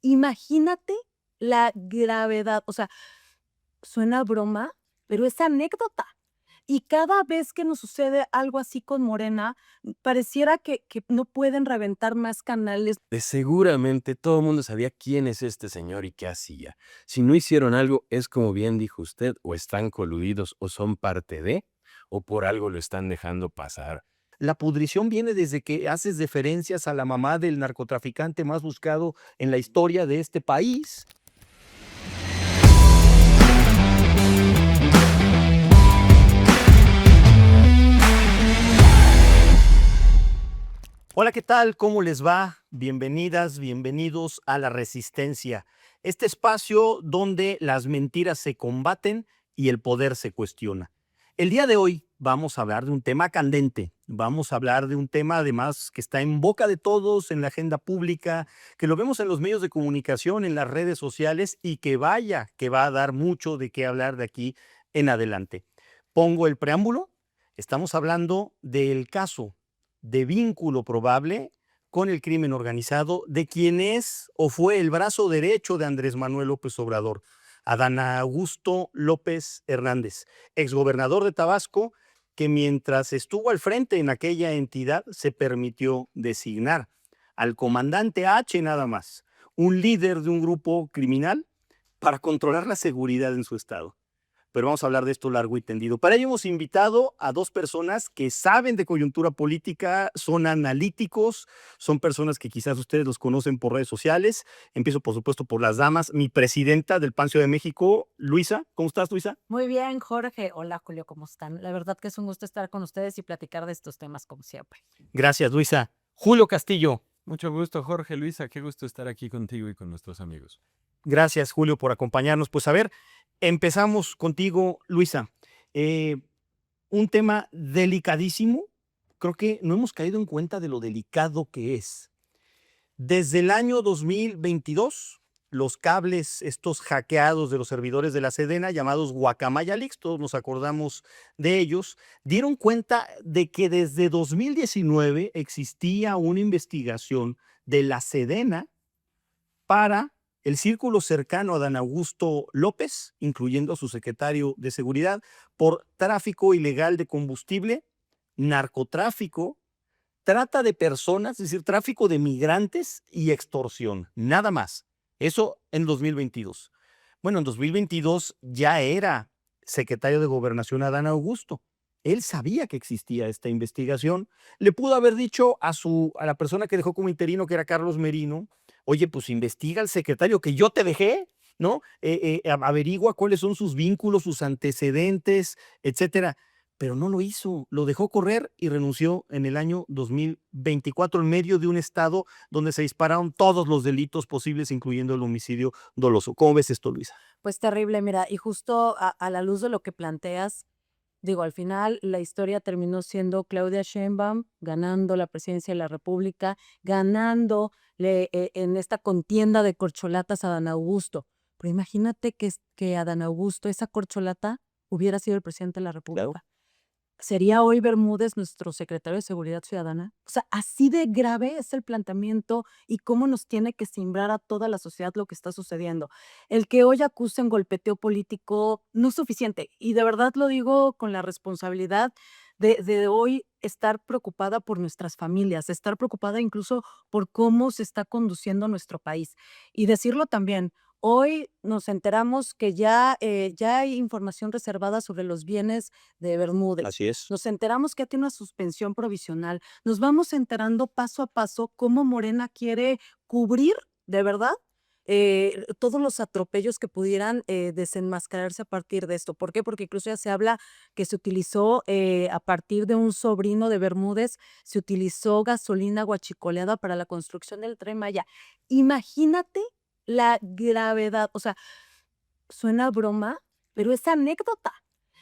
Imagínate la gravedad, o sea, suena a broma, pero es anécdota. Y cada vez que nos sucede algo así con Morena, pareciera que no pueden reventar más canales. De seguramente todo el mundo sabía quién es este señor y qué hacía. Si no hicieron algo, es como bien dijo usted, o están coludidos o son parte de, o por algo lo están dejando pasar. La pudrición viene desde que haces deferencias a la mamá del narcotraficante más buscado en la historia de este país. Hola, ¿qué tal? ¿Cómo les va? Bienvenidas, bienvenidos a La Resistencia, este espacio donde las mentiras se combaten y el poder se cuestiona. El día de hoy vamos a hablar de un tema candente, vamos a hablar de un tema además que está en boca de todos en la agenda pública, que lo vemos en los medios de comunicación, en las redes sociales y que vaya, que va a dar mucho de qué hablar de aquí en adelante. Pongo el preámbulo, estamos hablando del caso de vínculo probable con el crimen organizado de quien es o fue el brazo derecho de Andrés Manuel López Obrador, Adán Augusto López Hernández, exgobernador de Tabasco, que mientras estuvo al frente en aquella entidad se permitió designar al comandante H nada más, un líder de un grupo criminal para controlar la seguridad en su estado. Pero vamos a hablar de esto largo y tendido. Para ello hemos invitado a dos personas que saben de coyuntura política, son analíticos, son personas que quizás ustedes los conocen por redes sociales. Empiezo, por supuesto, por las damas. Mi presidenta del PAN Ciudad de México, Luisa. ¿Cómo estás, Luisa? Muy bien, Jorge. Hola, Julio, ¿cómo están? La verdad que es un gusto estar con ustedes y platicar de estos temas como siempre. Gracias, Luisa. Julio Castillo. Mucho gusto, Jorge, Luisa, qué gusto estar aquí contigo y con nuestros amigos. Gracias, Julio, por acompañarnos. Pues a ver, empezamos contigo, Luisa. Un tema delicadísimo. Creo que no hemos caído en cuenta de lo delicado que es. Desde el año 2022, los cables, estos hackeados de los servidores de la Sedena, llamados Guacamaya Leaks, todos nos acordamos de ellos, dieron cuenta de que desde 2019 existía una investigación de la Sedena para el círculo cercano a Adán Augusto López, incluyendo a su secretario de Seguridad, por tráfico ilegal de combustible, narcotráfico, trata de personas, es decir, tráfico de migrantes y extorsión, nada más. Eso en 2022. Bueno, en 2022 ya era secretario de Gobernación Adán Augusto. Él sabía que existía esta investigación. Le pudo haber dicho a la persona que dejó como interino, que era Carlos Merino, oye, pues investiga al secretario que yo te dejé, ¿no? Averigua cuáles son sus vínculos, sus antecedentes, etcétera. Pero no lo hizo, lo dejó correr y renunció en el año 2024 en medio de un estado donde se dispararon todos los delitos posibles, incluyendo el homicidio doloso. ¿Cómo ves esto, Luisa? Pues terrible, mira, y justo a la luz de lo que planteas, digo, al final la historia terminó siendo Claudia Sheinbaum ganando la presidencia de la República, ganándole en esta contienda de corcholatas a Adán Augusto. Pero imagínate que Adán Augusto, esa corcholata, hubiera sido el presidente de la Claro. República. ¿Sería hoy Bermúdez nuestro secretario de Seguridad Ciudadana? O sea, así de grave es el planteamiento y cómo nos tiene que simbrar a toda la sociedad lo que está sucediendo. El que hoy acusen golpeteo político no es suficiente, y de verdad lo digo con la responsabilidad de hoy estar preocupada por nuestras familias, estar preocupada incluso por cómo se está conduciendo nuestro país. Y decirlo también, hoy nos enteramos que ya hay información reservada sobre los bienes de Bermúdez. Así es. Nos enteramos que tiene una suspensión provisional. Nos vamos enterando paso a paso cómo Morena quiere cubrir, de verdad, todos los atropellos que pudieran desenmascararse a partir de esto. ¿Por qué? Porque incluso ya se habla que se utilizó a partir de un sobrino de Bermúdez, se utilizó gasolina guachicoleada para la construcción del Tren Maya. Imagínate la gravedad, o sea, suena a broma, pero es anécdota.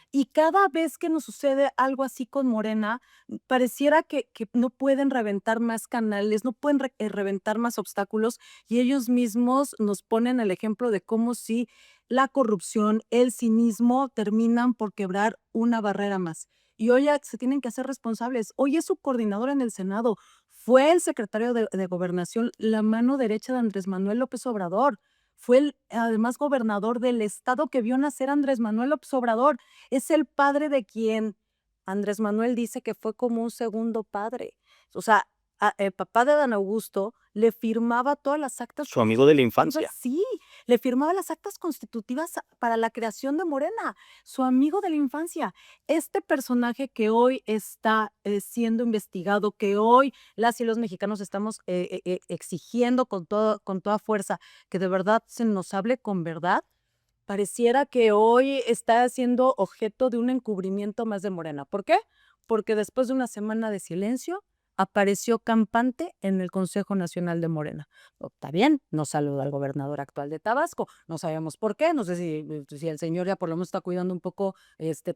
Y cada vez que nos sucede algo así con Morena, pareciera que no pueden reventar más canales, no pueden reventar más obstáculos, y ellos mismos nos ponen el ejemplo de cómo si la corrupción, el cinismo terminan por quebrar una barrera más. Y hoy ya se tienen que hacer responsables. Hoy es su coordinador en el Senado. fue el secretario de Gobernación, la mano derecha de Andrés Manuel López Obrador. Fue además gobernador del estado que vio nacer a Andrés Manuel López Obrador. Es el padre de quien Andrés Manuel dice que fue como un segundo padre. O sea, el papá de Adán Augusto le firmaba todas las actas Su amigo de la constitutivas. infancia. Sí, le firmaba las actas constitutivas para la creación de Morena, su amigo de la infancia. Este personaje que hoy está siendo investigado, que hoy las y los mexicanos estamos exigiendo con toda fuerza que de verdad se nos hable con verdad, pareciera que hoy está siendo objeto de un encubrimiento más de Morena. ¿Por qué? Porque después de una semana de silencio, apareció campante en el Consejo Nacional de Morena. Está bien, no saluda al gobernador actual de Tabasco, no sabemos por qué, no sé si el señor ya por lo menos está cuidando un poco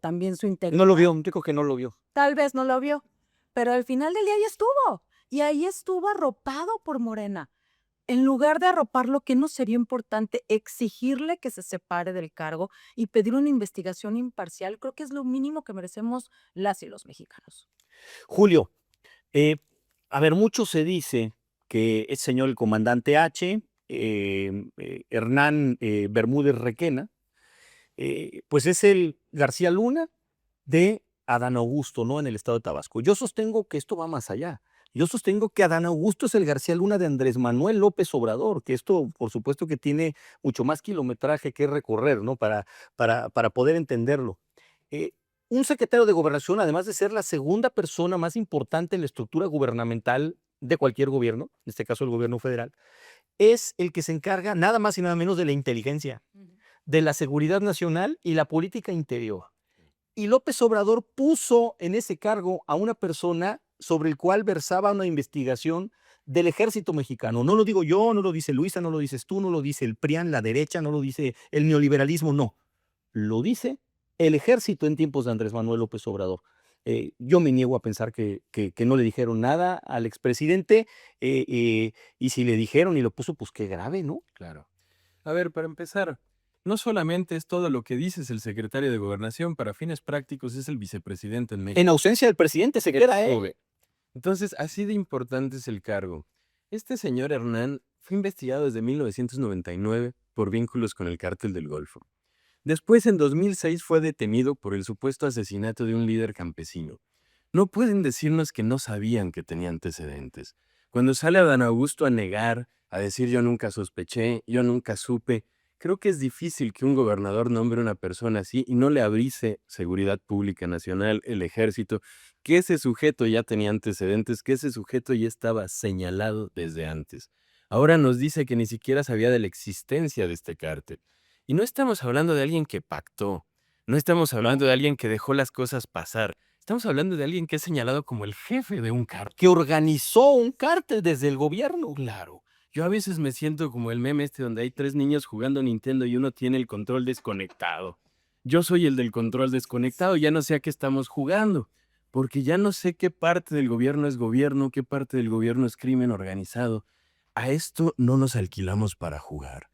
también su integridad. No lo vio, dijo que no lo vio. Tal vez no lo vio, pero al final del día ahí estuvo, y ahí estuvo arropado por Morena. En lugar de arroparlo, ¿qué no sería importante exigirle que se separe del cargo y pedir una investigación imparcial? Creo que es lo mínimo que merecemos las y los mexicanos. Julio, a ver, mucho se dice que el señor el comandante H, Hernán Bermúdez Requena, pues es el García Luna de Adán Augusto, ¿no? En el estado de Tabasco. Yo sostengo que esto va más allá. Yo sostengo que Adán Augusto es el García Luna de Andrés Manuel López Obrador, que esto, por supuesto, que tiene mucho más kilometraje que recorrer, ¿no? Para poder entenderlo. Un secretario de Gobernación, además de ser la segunda persona más importante en la estructura gubernamental de cualquier gobierno, en este caso el gobierno federal, es el que se encarga nada más y nada menos de la inteligencia, de la seguridad nacional y la política interior. Y López Obrador puso en ese cargo a una persona sobre el cual versaba una investigación del ejército mexicano. No lo digo yo, no lo dice Luisa, no lo dices tú, no lo dice el PRIAN, la derecha, no lo dice el neoliberalismo, no. Lo dice el ejército en tiempos de Andrés Manuel López Obrador. Yo me niego a pensar que no le dijeron nada al expresidente, y si le dijeron y lo puso, pues qué grave, ¿no? Claro. A ver, para empezar, no solamente es todo lo que dices el secretario de Gobernación, para fines prácticos es el vicepresidente en México. En ausencia del presidente se queda, ¿eh? Entonces, así de importante es el cargo. Este señor Hernán fue investigado desde 1999 por vínculos con el cártel del Golfo. Después, en 2006, fue detenido por el supuesto asesinato de un líder campesino. No pueden decirnos que no sabían que tenía antecedentes. Cuando sale Adán Augusto a negar, a decir yo nunca sospeché, yo nunca supe, creo que es difícil que un gobernador nombre a una persona así y no le avise Seguridad Pública Nacional, el Ejército, que ese sujeto ya tenía antecedentes, que ese sujeto ya estaba señalado desde antes. Ahora nos dice que ni siquiera sabía de la existencia de este cártel. Y no estamos hablando de alguien que pactó, no estamos hablando de alguien que dejó las cosas pasar. Estamos hablando de alguien que es señalado como el jefe de un cártel. Que organizó un cártel desde el gobierno. Claro. Yo a veces me siento como el meme donde hay 3 niños jugando Nintendo y uno tiene el control desconectado. Yo soy el del control desconectado, ya no sé a qué estamos jugando, porque ya no sé qué parte del gobierno es gobierno, qué parte del gobierno es crimen organizado. A esto no nos alquilamos para jugar.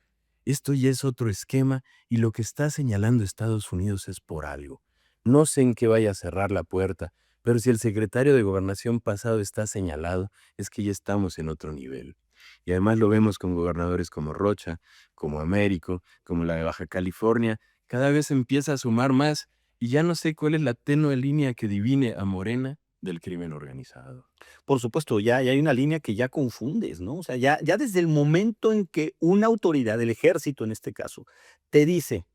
Esto ya es otro esquema y lo que está señalando Estados Unidos es por algo. No sé en qué vaya a cerrar la puerta, pero si el secretario de Gobernación pasado está señalado, es que ya estamos en otro nivel. Y además lo vemos con gobernadores como Rocha, como Américo, como la de Baja California. Cada vez empieza a sumar más y ya no sé cuál es la tenue línea que divine a Morena del crimen organizado. Por supuesto, ya hay una línea que ya confundes, ¿no? O sea, ya desde el momento en que una autoridad, el ejército en este caso, te dice,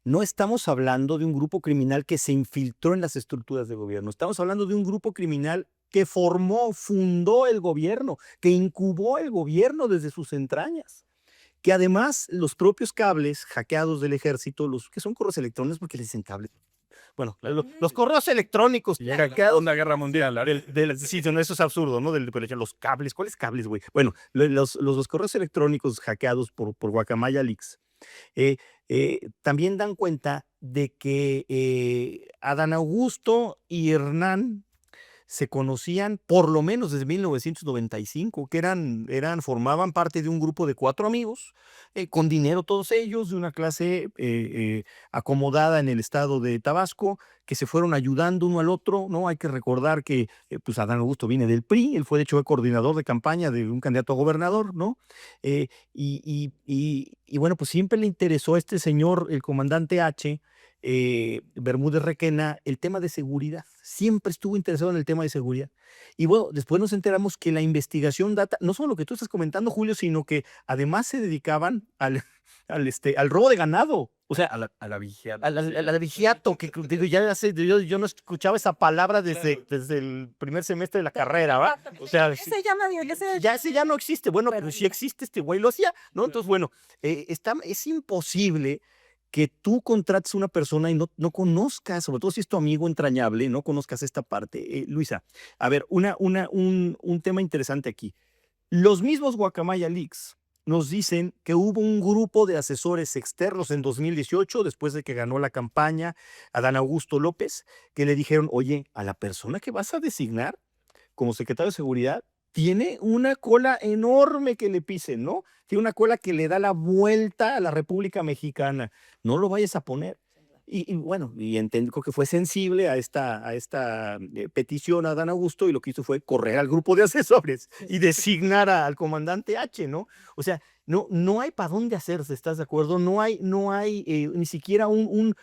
no estamos hablando de un grupo criminal que se infiltró en las estructuras de gobierno, estamos hablando de un grupo criminal que fundó el gobierno, que incubó el gobierno desde sus entrañas, que además los propios cables hackeados del ejército, los que son correos electrónicos, porque les dicen cables, bueno, los correos electrónicos hackeados. Una guerra mundial. Sí, no, eso es absurdo, ¿no? Los cables, ¿cuáles cables, güey? Bueno, los correos electrónicos hackeados por Guacamaya Leaks también dan cuenta de que Adán Augusto y Hernán se conocían por lo menos desde 1995, que formaban parte de un grupo de 4 amigos, con dinero todos ellos, de una clase acomodada en el estado de Tabasco, que se fueron ayudando uno al otro, ¿no? Hay que recordar que pues Adán Augusto viene del PRI, él fue de hecho coordinador de campaña de un candidato a gobernador, ¿no? Y bueno, pues siempre le interesó a este señor, el comandante H., Bermúdez Requena, el tema de seguridad. Siempre estuvo interesado en el tema de seguridad. Y bueno, después nos enteramos que la investigación data, no solo lo que tú estás comentando, Julio, sino que además se dedicaban al robo de ganado. O sea, A la vigiada. al vigiato, que digo, yo no escuchaba esa palabra desde el primer semestre de la carrera, ¿va? O sea, Ese ya nadie, ese ya no existe. Bueno, pero si existe, este güey lo hacía, ¿no? Entonces, bueno, es imposible que tú contrates a una persona y no conozcas, sobre todo si es tu amigo entrañable, no conozcas esta parte. Luisa, a ver, un tema interesante aquí. Los mismos Guacamaya Leaks nos dicen que hubo un grupo de asesores externos en 2018, después de que ganó la campaña Adán Augusto López, que le dijeron, oye, a la persona que vas a designar como secretario de Seguridad, tiene una cola enorme que le pisen, ¿no? Tiene una cola que le da la vuelta a la República Mexicana. No lo vayas a poner. Bueno, creo que fue sensible a esta petición a Dan Augusto, y lo que hizo fue correr al grupo de asesores y designar al comandante H, ¿no? O sea, no hay para dónde hacerse, ¿estás de acuerdo? No hay ni siquiera un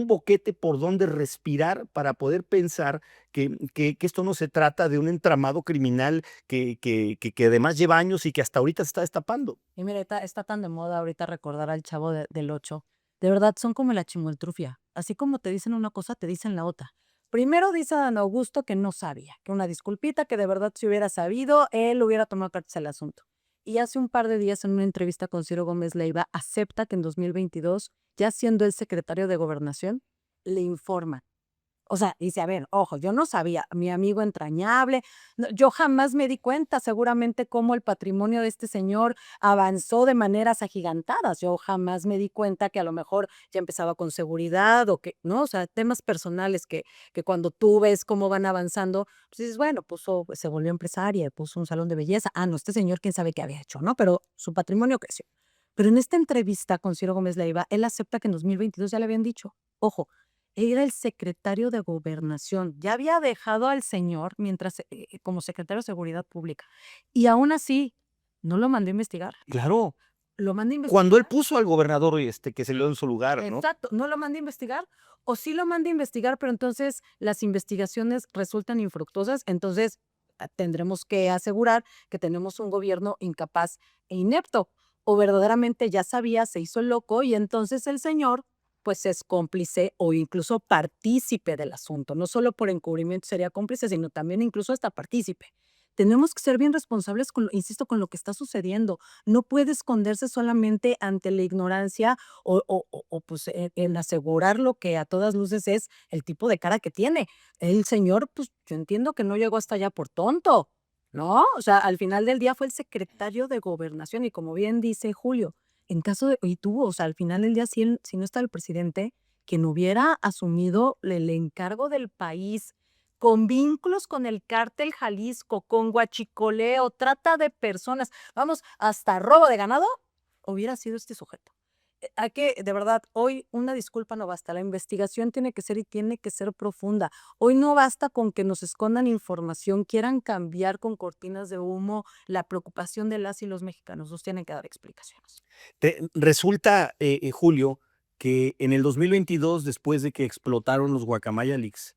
boquete por donde respirar para poder pensar que esto no se trata de un entramado criminal que además lleva años y que hasta ahorita se está destapando. Y mira, está tan de moda ahorita recordar al Chavo del Ocho. De verdad, son como la chimoltrufia. Así como te dicen una cosa, te dicen la otra. Primero dice Dan Augusto que no sabía, que una disculpita, que de verdad si hubiera sabido, él hubiera tomado cartas al asunto. Y hace un par de días en una entrevista con Ciro Gómez Leiva, acepta que en 2022, ya siendo el secretario de Gobernación, le informan. O sea, dice, a ver, ojo, yo no sabía, mi amigo entrañable, yo jamás me di cuenta seguramente cómo el patrimonio de este señor avanzó de maneras agigantadas. Yo jamás me di cuenta que a lo mejor ya empezaba con seguridad o que, ¿no? O sea, temas personales que cuando tú ves cómo van avanzando, pues dices, bueno, se volvió empresaria, puso un salón de belleza. Ah, no, este señor quién sabe qué había hecho, ¿no? Pero su patrimonio creció. Pero en esta entrevista con Ciro Gómez Leiva, él acepta que en 2022 ya le habían dicho, ojo, era el secretario de Gobernación. Ya había dejado al señor mientras como secretario de Seguridad Pública. Y aún así, no lo mandó a investigar. Claro. Lo mandó a investigar. Cuando él puso al gobernador que se le dio en su lugar, ¿no? Exacto, no lo manda a investigar. O sí lo manda a investigar, pero entonces las investigaciones resultan infructuosas. Entonces tendremos que asegurar que tenemos un gobierno incapaz e inepto. O verdaderamente ya sabía, se hizo el loco y entonces el señor pues es cómplice o incluso partícipe del asunto. No solo por encubrimiento sería cómplice, sino también incluso hasta partícipe. Tenemos que ser bien responsables, insisto, con lo que está sucediendo. No puede esconderse solamente ante la ignorancia pues en asegurar lo que a todas luces es el tipo de cara que tiene. El señor, pues yo entiendo que no llegó hasta allá por tonto, ¿no? O sea, al final del día fue el secretario de Gobernación y como bien dice Julio, en caso de, y tuvo, o sea, al final del día, si no está el presidente, quien hubiera asumido el encargo del país con vínculos con el cártel Jalisco, con huachicoleo, trata de personas, vamos, hasta robo de ganado, hubiera sido este sujeto. Hay que, de verdad, hoy una disculpa no basta, la investigación tiene que ser y tiene que ser profunda. Hoy no basta con que nos escondan información, quieran cambiar con cortinas de humo la preocupación de las y los mexicanos, nos tienen que dar explicaciones. Resulta, Julio, que en el 2022, después de que explotaron los Guacamaya Leaks,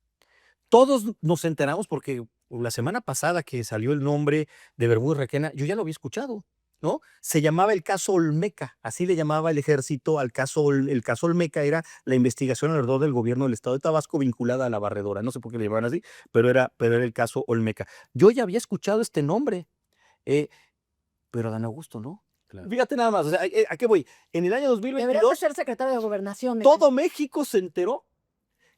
todos nos enteramos porque la semana pasada que salió el nombre de Bermúdez Requena, yo ya lo había escuchado, ¿no? Se llamaba el caso Olmeca, así le llamaba el ejército al caso. El caso Olmeca era la investigación alrededor del gobierno del estado de Tabasco vinculada a la barredora. No sé por qué le llamaban así, pero era el caso Olmeca. Yo ya había escuchado este nombre, pero Dan Augusto, ¿no? Claro. Fíjate nada más, o sea, ¿a qué voy? En el año Debería de 2022, ser secretario de Gobernación. todo México se enteró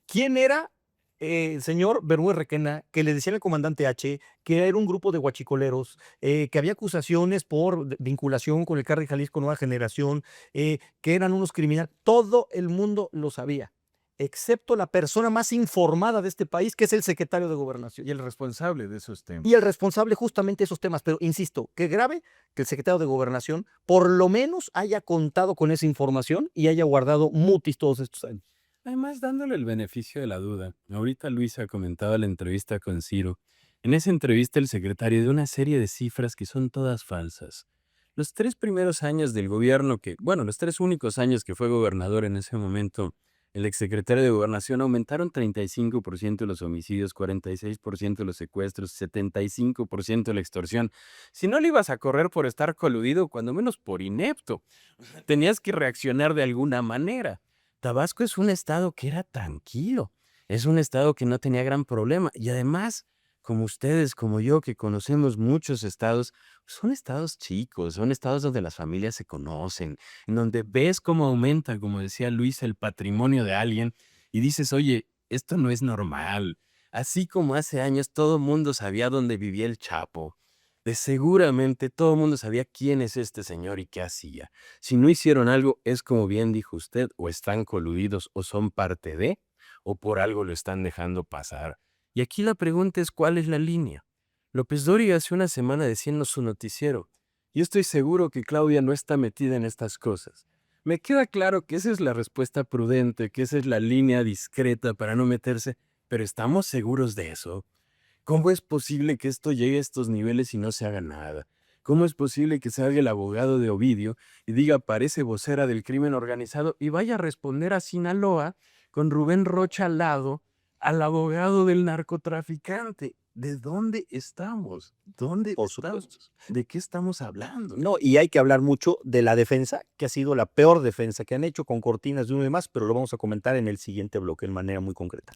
quién era el señor Bermúdez Requena, que le decían al comandante H, que era un grupo de huachicoleros, que había acusaciones por vinculación con el cártel Jalisco Nueva Generación, que eran unos criminales. Todo el mundo lo sabía. excepto la persona más informada de este país, que es el secretario de Gobernación. Y el responsable de esos temas. Y el responsable justamente de esos temas. Pero insisto, qué grave que el secretario de Gobernación por lo menos haya contado con esa información y haya guardado mutis todos estos años. Además, dándole el beneficio de la duda. Ahorita Luisa comentaba la entrevista con Ciro. En esa entrevista el secretario dio una serie de cifras que son todas falsas. Los 3 primeros años del gobierno los 3 únicos años que fue gobernador en ese momento, el exsecretario de Gobernación aumentaron 35% los homicidios, 46% los secuestros, 75% la extorsión. Si no le ibas a correr por estar coludido, cuando menos por inepto, tenías que reaccionar de alguna manera. Tabasco es un estado que era tranquilo, es un estado que no tenía gran problema y además, como ustedes, como yo, que conocemos muchos estados, son estados chicos, son estados donde las familias se conocen, en donde ves cómo aumenta, como decía Luis, el patrimonio de alguien y dices, oye, esto no es normal. Así como hace años todo el mundo sabía dónde vivía el Chapo, de seguramente todo el mundo sabía quién es este señor y qué hacía. Si no hicieron algo, es como bien dijo usted, o están coludidos o son parte de, o por algo lo están dejando pasar. Y aquí la pregunta es, ¿cuál es la línea? López Dóriga hace una semana diciendo su noticiero. Yo estoy seguro que Claudia no está metida en estas cosas. Me queda claro que esa es la respuesta prudente, que esa es la línea discreta para no meterse, pero ¿estamos seguros de eso? ¿Cómo es posible que esto llegue a estos niveles y no se haga nada? ¿Cómo es posible que salga el abogado de Ovidio y diga parece vocera del crimen organizado y vaya a responder a Sinaloa con Rubén Rocha al lado, al abogado del narcotraficante? ¿De dónde estamos? ¿Dónde Por estamos? supuesto. ¿De qué estamos hablando? No, y hay que hablar mucho de la defensa, que ha sido la peor defensa que han hecho con cortinas de uno y más, pero lo vamos a comentar en el siguiente bloque de manera muy concreta.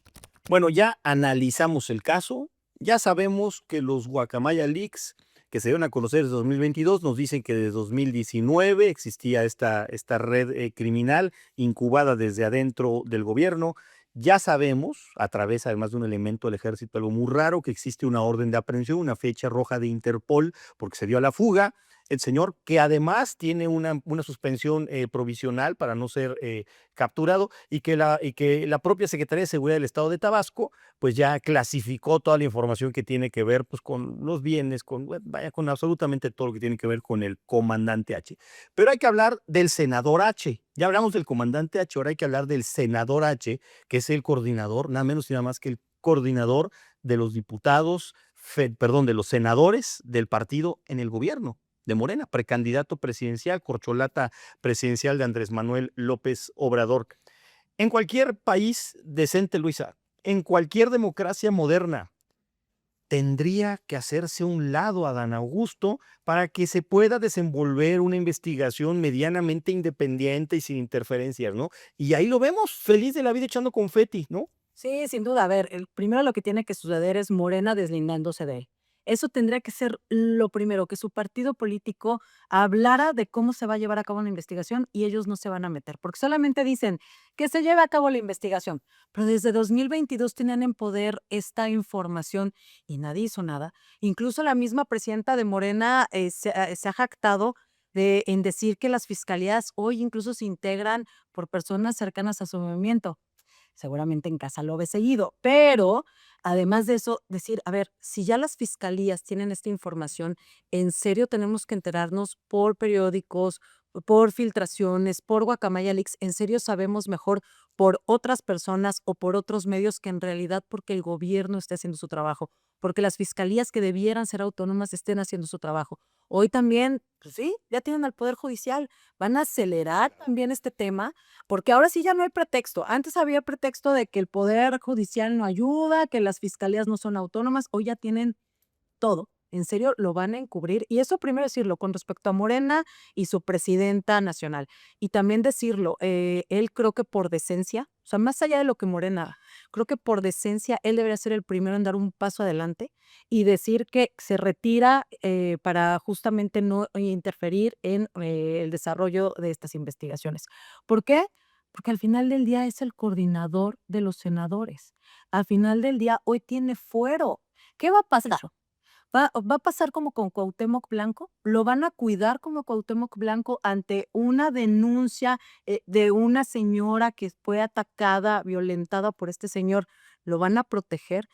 Bueno, ya analizamos el caso, ya sabemos que los Guacamaya Leaks, que se dieron a conocer desde 2022, nos dicen que desde 2019 existía esta red criminal incubada desde adentro del gobierno. Ya sabemos, a través además de un elemento del ejército, algo muy raro, que existe una orden de aprehensión, una fecha roja de Interpol, porque se dio a la fuga. El señor, que además tiene una suspensión provisional para no ser capturado, y que la propia Secretaría de Seguridad del Estado de Tabasco, pues ya clasificó toda la información que tiene que ver pues, con los bienes, con absolutamente todo lo que tiene que ver con el comandante H. Pero hay que hablar del senador H. Ya hablamos del comandante H, ahora hay que hablar del senador H, que es el coordinador, nada menos y nada más que el coordinador de los diputados, de los senadores del partido en el gobierno de Morena, precandidato presidencial, corcholata presidencial de Andrés Manuel López Obrador. En cualquier país decente, Luisa, en cualquier democracia moderna, tendría que hacerse a un lado a Dan Augusto para que se pueda desenvolver una investigación medianamente independiente y sin interferencias, ¿no? Y ahí lo vemos, feliz de la vida echando confeti, ¿no? Sí, sin duda. A ver, primero lo que tiene que suceder es Morena deslindándose de él. Eso tendría que ser lo primero, que su partido político hablara de cómo se va a llevar a cabo la investigación y ellos no se van a meter, porque solamente dicen que se lleve a cabo la investigación, pero desde 2022 tenían en poder esta información y nadie hizo nada. Incluso la misma presidenta de Morena se ha jactado en decir que las fiscalías hoy incluso se integran por personas cercanas a su movimiento. Seguramente en casa lo ve seguido, pero además de eso, decir, a ver, si ya las fiscalías tienen esta información, en serio tenemos que enterarnos por periódicos, por filtraciones, por Guacamaya Leaks, en serio sabemos mejor por otras personas o por otros medios que en realidad porque el gobierno esté haciendo su trabajo, porque las fiscalías que debieran ser autónomas estén haciendo su trabajo. Hoy también, pues sí, ya tienen al Poder Judicial, van a acelerar también este tema porque ahora sí ya no hay pretexto. Antes había pretexto de que el poder judicial no ayuda, que las fiscalías no son autónomas. Hoy ya tienen todo. En serio, lo van a encubrir. Y eso primero decirlo con respecto a Morena y su presidenta nacional. Y también decirlo, él creo que por decencia, o sea, más allá de lo que Morena, creo que por decencia él debería ser el primero en dar un paso adelante y decir que se retira para justamente no interferir en el desarrollo de estas investigaciones. ¿Por qué? Porque al final del día es el coordinador de los senadores. Al final del día hoy tiene fuero. ¿Qué va a pasar? Va a pasar como con Cuauhtémoc Blanco, lo van a cuidar como Cuauhtémoc Blanco ante una denuncia de una señora que fue atacada, violentada por este señor, lo van a proteger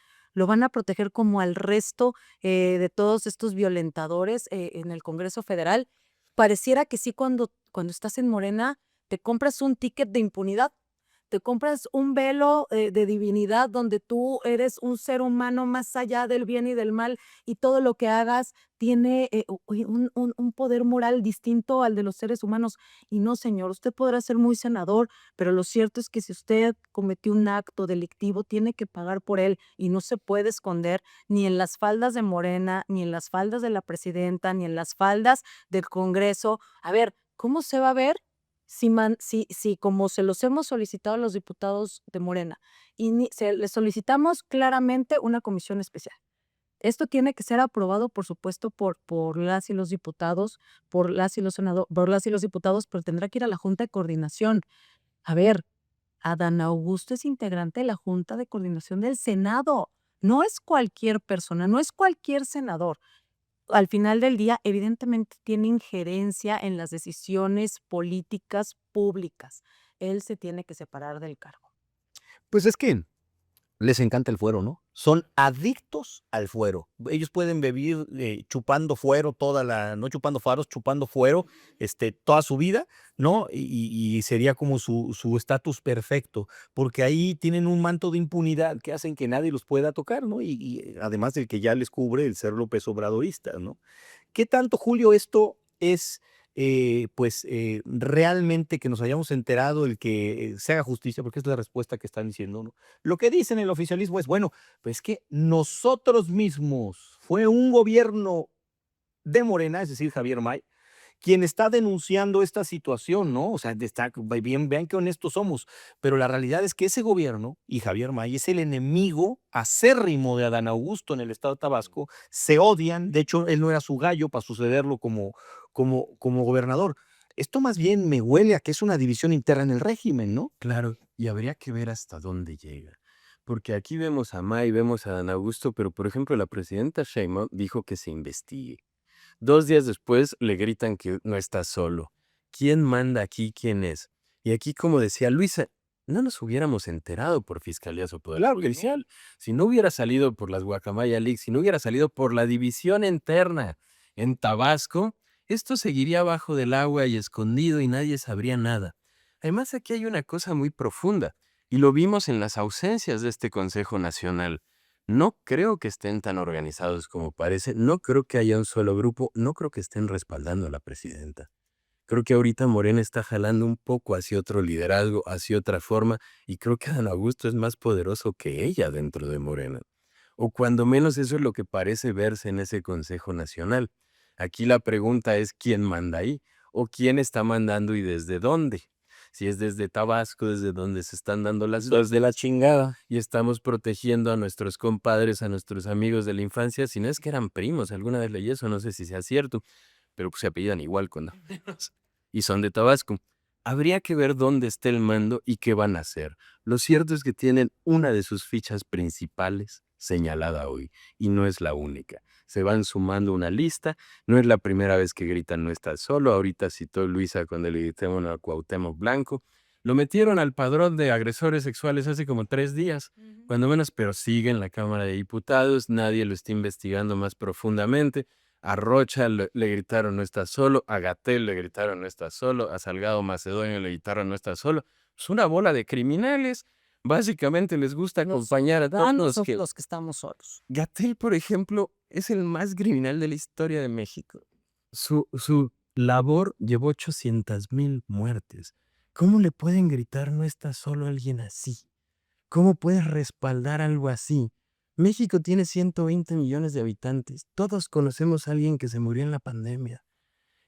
como al resto de todos estos violentadores en el Congreso Federal. Pareciera que sí, cuando estás en Morena, te compras un ticket de impunidad, te compras un velo de divinidad donde tú eres un ser humano más allá del bien y del mal y todo lo que hagas tiene un poder moral distinto al de los seres humanos. Y no, señor, usted podrá ser muy senador, pero lo cierto es que si usted cometió un acto delictivo, tiene que pagar por él y no se puede esconder ni en las faldas de Morena, ni en las faldas de la presidenta, ni en las faldas del Congreso. A ver, ¿cómo se va a ver si como se los hemos solicitado a los diputados de Morena y les solicitamos claramente una comisión especial? Esto tiene que ser aprobado, por supuesto, por las y los diputados, por las y los diputados, pero tendrá que ir a la Junta de Coordinación. A ver, Adán Augusto es integrante de la Junta de Coordinación del Senado. No es cualquier persona, no es cualquier senador. Al final del día, evidentemente tiene injerencia en las decisiones políticas públicas. Él se tiene que separar del cargo. Pues es que les encanta el fuero, ¿no? Son adictos al fuero. Ellos pueden vivir chupando fuero no chupando faros, chupando fuero, toda su vida, ¿no? Y sería como su estatus perfecto, porque ahí tienen un manto de impunidad que hacen que nadie los pueda tocar, ¿no? Y además de que ya les cubre el ser López Obradorista, ¿no? ¿Qué tanto, Julio, esto es realmente que nos hayamos enterado, el que se haga justicia? Porque es la respuesta que están diciendo, ¿no? Lo que dicen el oficialismo es, bueno, pues que nosotros mismos, fue un gobierno de Morena, es decir, Javier May, quien está denunciando esta situación, ¿no? O sea, vean qué honestos somos, pero la realidad es que ese gobierno y Javier May es el enemigo acérrimo de Adán Augusto en el estado de Tabasco, se odian, de hecho, él no era su gallo para sucederlo como gobernador. Esto más bien me huele a que es una división interna en el régimen, ¿no? Claro, y habría que ver hasta dónde llega. Porque aquí vemos a May, vemos a Dan Augusto, pero por ejemplo la presidenta Sheinbaum dijo que se investigue. 2 días después le gritan que no está solo. ¿Quién manda aquí? ¿Quién es? Y aquí, como decía Luisa, no nos hubiéramos enterado por Fiscalía o Poder Claro que no. Judicial. Si no hubiera salido por las Guacamaya Leaks, si no hubiera salido por la división interna en Tabasco, esto seguiría abajo del agua y escondido y nadie sabría nada. Además, aquí hay una cosa muy profunda, y lo vimos en las ausencias de este Consejo Nacional. No creo que estén tan organizados como parece, no creo que haya un solo grupo, no creo que estén respaldando a la presidenta. Creo que ahorita Morena está jalando un poco hacia otro liderazgo, hacia otra forma, y creo que Adán Augusto es más poderoso que ella dentro de Morena. O cuando menos eso es lo que parece verse en ese Consejo Nacional. Aquí la pregunta es quién manda ahí, o quién está mandando y desde dónde. Si es desde Tabasco, desde donde se están dando las dos de la chingada y estamos protegiendo a nuestros compadres, a nuestros amigos de la infancia, si no es que eran primos, alguna vez leí eso, no sé si sea cierto, pero pues se apellidan igual cuando menos. Y son de Tabasco. Habría que ver dónde está el mando y qué van a hacer. Lo cierto es que tienen una de sus fichas principales señalada hoy, y no es la única. Se van sumando una lista, no es la primera vez que gritan no estás solo, ahorita citó Luisa cuando le gritaron a Cuauhtémoc Blanco. Lo metieron al padrón de agresores sexuales hace como 3 días, cuando menos, pero sigue en la Cámara de Diputados, nadie lo está investigando más profundamente. A Rocha le gritaron no estás solo, a Gatell le gritaron no estás solo, a Salgado Macedonio le gritaron no estás solo. Es una bola de criminales. Básicamente les gusta acompañar a Danos todos. los que estamos solos. Gatell, por ejemplo, es el más criminal de la historia de México. Su labor llevó 800,000 muertes. ¿Cómo le pueden gritar no está solo alguien así? ¿Cómo puedes respaldar algo así? México tiene 120 millones de habitantes. Todos conocemos a alguien que se murió en la pandemia.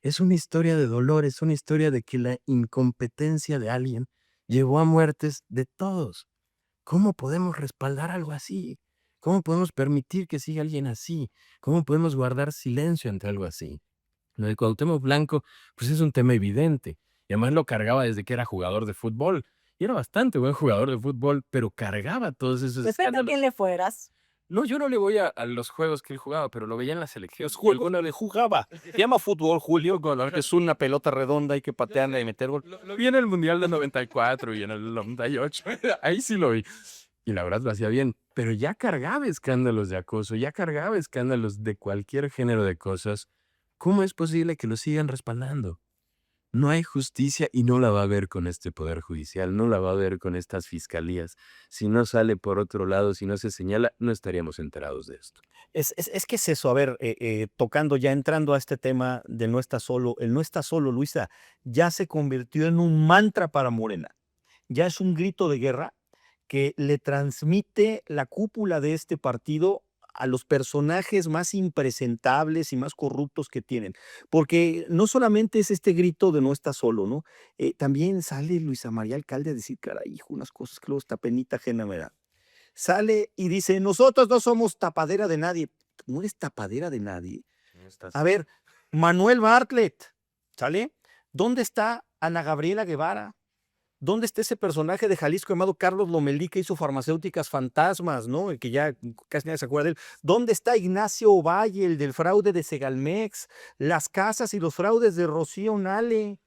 Es una historia de dolor, es una historia de que la incompetencia de alguien llevó a muertes de todos. ¿Cómo podemos respaldar algo así? ¿Cómo podemos permitir que siga alguien así? ¿Cómo podemos guardar silencio ante algo así? Lo de Cuauhtémoc Blanco, pues es un tema evidente. Y además lo cargaba desde que era jugador de fútbol. Y era bastante buen jugador de fútbol, pero cargaba todos esos Depende a escándalos. quién le fueras. No, yo no le voy a los juegos que él jugaba, pero lo veía en la selección. Los juegos no le jugaba. Se llama fútbol, Julio. Es una pelota redonda, hay que patearla y meter gol. Lo vi en el Mundial del 94 y en el 98. Ahí sí lo vi. Y la verdad lo hacía bien. Pero ya cargaba escándalos de acoso, ya cargaba escándalos de cualquier género de cosas. ¿Cómo es posible que lo sigan respaldando? No hay justicia y no la va a haber con este poder judicial, no la va a haber con estas fiscalías. Si no sale por otro lado, si no se señala, no estaríamos enterados de esto. Es que es eso, a ver, tocando ya, entrando a este tema de no está solo, el no está solo, Luisa, ya se convirtió en un mantra para Morena. Ya es un grito de guerra que le transmite la cúpula de este partido a los personajes más impresentables y más corruptos que tienen. Porque no solamente es este grito de no está solo, ¿no? También sale Luisa María Alcalde a decir, caray, hijo, unas cosas que luego esta penita ajena me da. Sale y dice, nosotros no somos tapadera de nadie. No eres tapadera de nadie. No estás- A ver, Manuel Bartlett, ¿sale? ¿Dónde está Ana Gabriela Guevara? ¿Dónde está ese personaje de Jalisco llamado Carlos Lomelí que hizo farmacéuticas fantasmas, ¿no? El que ya casi nadie se acuerda de él. ¿Dónde está Ignacio Ovalle, el del fraude de Segalmex, las casas y los fraudes de Rocío Nale?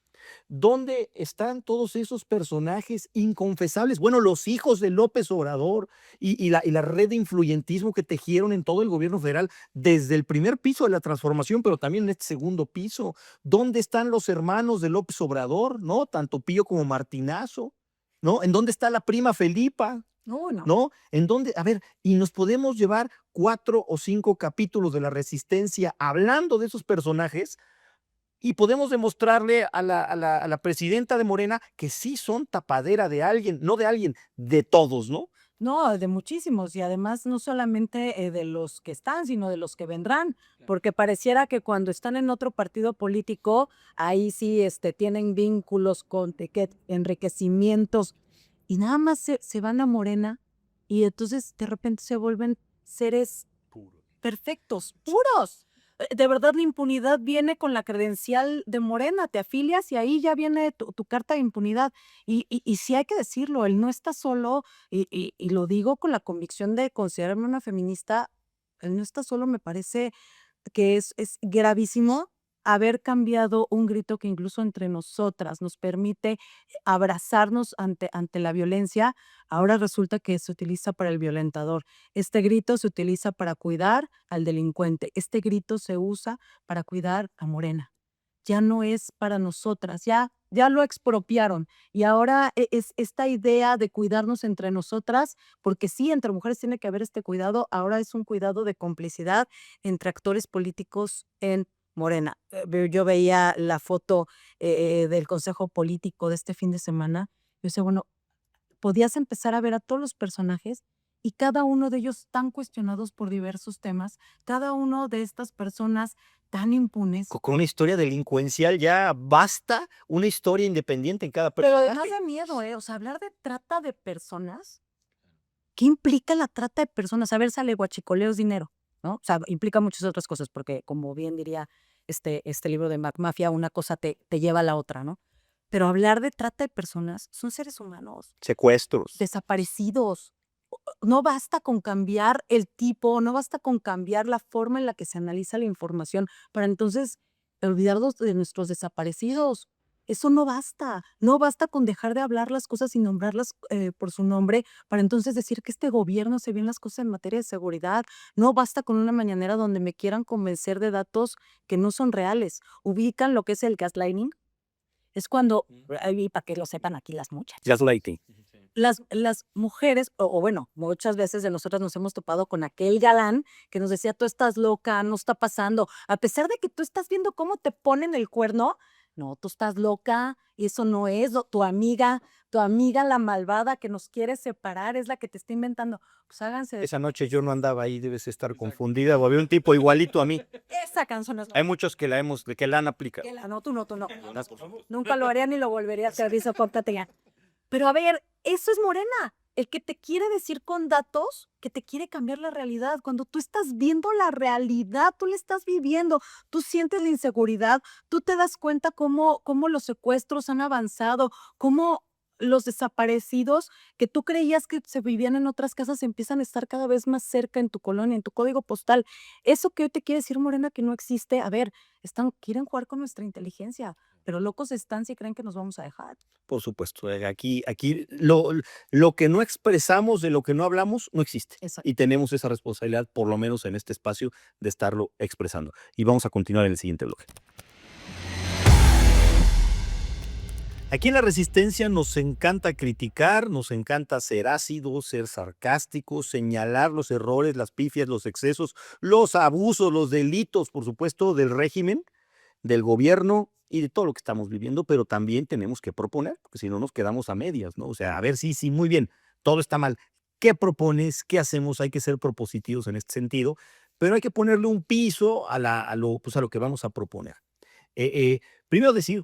¿Dónde están todos esos personajes inconfesables? Bueno, los hijos de López Obrador y la red de influyentismo que tejieron en todo el gobierno federal desde el primer piso de la transformación, pero también en este segundo piso. ¿Dónde están los hermanos de López Obrador, no? Tanto Pío como Martinazo, ¿no? ¿En dónde está la prima Felipa? No, no. ¿No? ¿En dónde? A ver, y nos podemos llevar 4 o 5 capítulos de la Resistencia hablando de esos personajes y podemos demostrarle a la presidenta de Morena que sí son tapadera de alguien, no de alguien, de todos, ¿no? No, de muchísimos, y además no solamente de los que están, sino de los que vendrán, porque pareciera que cuando están en otro partido político, ahí sí tienen vínculos con enriquecimientos, y nada más se van a Morena, y entonces de repente se vuelven seres perfectos, puros. De verdad, la impunidad viene con la credencial de Morena, te afilias y ahí ya viene tu carta de impunidad. Y sí hay que decirlo, él no está solo, y lo digo con la convicción de considerarme una feminista, él no está solo, me parece que es gravísimo haber cambiado un grito que incluso entre nosotras nos permite abrazarnos ante la violencia, ahora resulta que se utiliza para el violentador. Este grito se utiliza para cuidar al delincuente. Este grito se usa para cuidar a Morena. Ya no es para nosotras, ya lo expropiaron. Y ahora es esta idea de cuidarnos entre nosotras, porque sí, entre mujeres tiene que haber este cuidado, ahora es un cuidado de complicidad entre actores políticos en Morena. Yo veía la foto del consejo político de este fin de semana. Yo decía, bueno, podías empezar a ver a todos los personajes y cada uno de ellos tan cuestionados por diversos temas, cada uno de estas personas tan impunes. Con una historia delincuencial ya basta una historia independiente en cada Pero personaje. además de miedo, o sea, hablar de trata de personas, ¿qué implica la trata de personas? A ver, sale guachicoleo es dinero, ¿no? O sea, implica muchas otras cosas, porque como bien diría este libro de McMafia, una cosa te lleva a la otra, ¿no? Pero hablar de trata de personas, son seres humanos, Secuestros. desaparecidos. No basta con cambiar el tipo, no basta con cambiar la forma en la que se analiza la información para entonces olvidarnos de nuestros desaparecidos. Eso no basta. No basta con dejar de hablar las cosas y nombrarlas por su nombre para entonces decir que este gobierno hace bien las cosas en materia de seguridad. No basta con una mañanera donde me quieran convencer de datos que no son reales. Ubican lo que es el gaslighting. Es cuando, y para que lo sepan aquí las muchachas, Gaslighting. las mujeres, o bueno, muchas veces de nosotras nos hemos topado con aquel galán que nos decía, tú estás loca, no está pasando, a pesar de que tú estás viendo cómo te ponen el cuerno, no, tú estás loca, y eso no es, tu amiga la malvada que nos quiere separar es la que te está inventando. Pues háganse de Esa noche yo no andaba ahí, debes estar confundida, o había un tipo igualito a mí. esa canción es Hay muchos que la han aplicado. no, tú no. Nunca lo haría ni lo volvería a hacer, dice Córtate ya. Pero a ver, eso es Morena. El que te quiere decir con datos, que te quiere cambiar la realidad. Cuando tú estás viendo la realidad, tú la estás viviendo, tú sientes la inseguridad, tú te das cuenta cómo los secuestros han avanzado, cómo los desaparecidos que tú creías que se vivían en otras casas empiezan a estar cada vez más cerca en tu colonia, en tu código postal. Eso que hoy te quiere decir Morena que no existe, a ver, quieren jugar con nuestra inteligencia, pero locos están si creen que nos vamos a dejar. Por supuesto, aquí lo que no expresamos, de lo que no hablamos, no existe. Exacto. Y tenemos esa responsabilidad, por lo menos en este espacio, de estarlo expresando. Y vamos a continuar en el siguiente bloque. Aquí en La Resistencia nos encanta criticar, nos encanta ser ácidos, ser sarcásticos, señalar los errores, las pifias, los excesos, los abusos, los delitos, por supuesto, del régimen, del gobierno y de todo lo que estamos viviendo, pero también tenemos que proponer, porque si no nos quedamos a medias, ¿no? O sea, a ver, sí, muy bien, todo está mal. ¿Qué propones? ¿Qué hacemos? Hay que ser propositivos en este sentido, pero hay que ponerle un piso a lo que vamos a proponer. Primero decir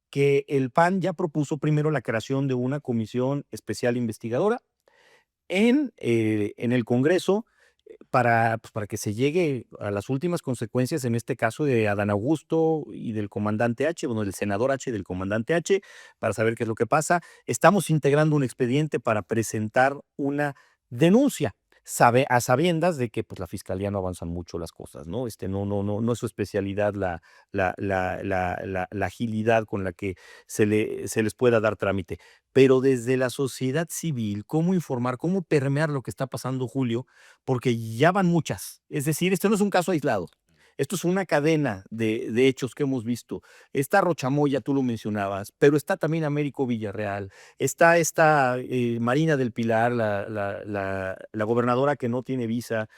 que el PAN ya propuso primero la creación de una comisión especial investigadora en el Congreso para que se llegue a las últimas consecuencias, en este caso de Adán Augusto y del comandante H, bueno, del senador H y del comandante H, para saber qué es lo que pasa. Estamos integrando un expediente para presentar una denuncia, a sabiendas de que pues, la fiscalía no avanzan mucho las cosas, ¿no? No es su especialidad la agilidad con la que se les pueda dar trámite. Pero desde la sociedad civil, ¿cómo informar, cómo permear lo que está pasando, Julio? Porque ya van muchas. Es decir, esto no es un caso aislado. Esto es una cadena de hechos que hemos visto. Está Rochamoya, tú lo mencionabas, pero está también Américo Villarreal, está esta Marina del Pilar, la gobernadora que no tiene visa,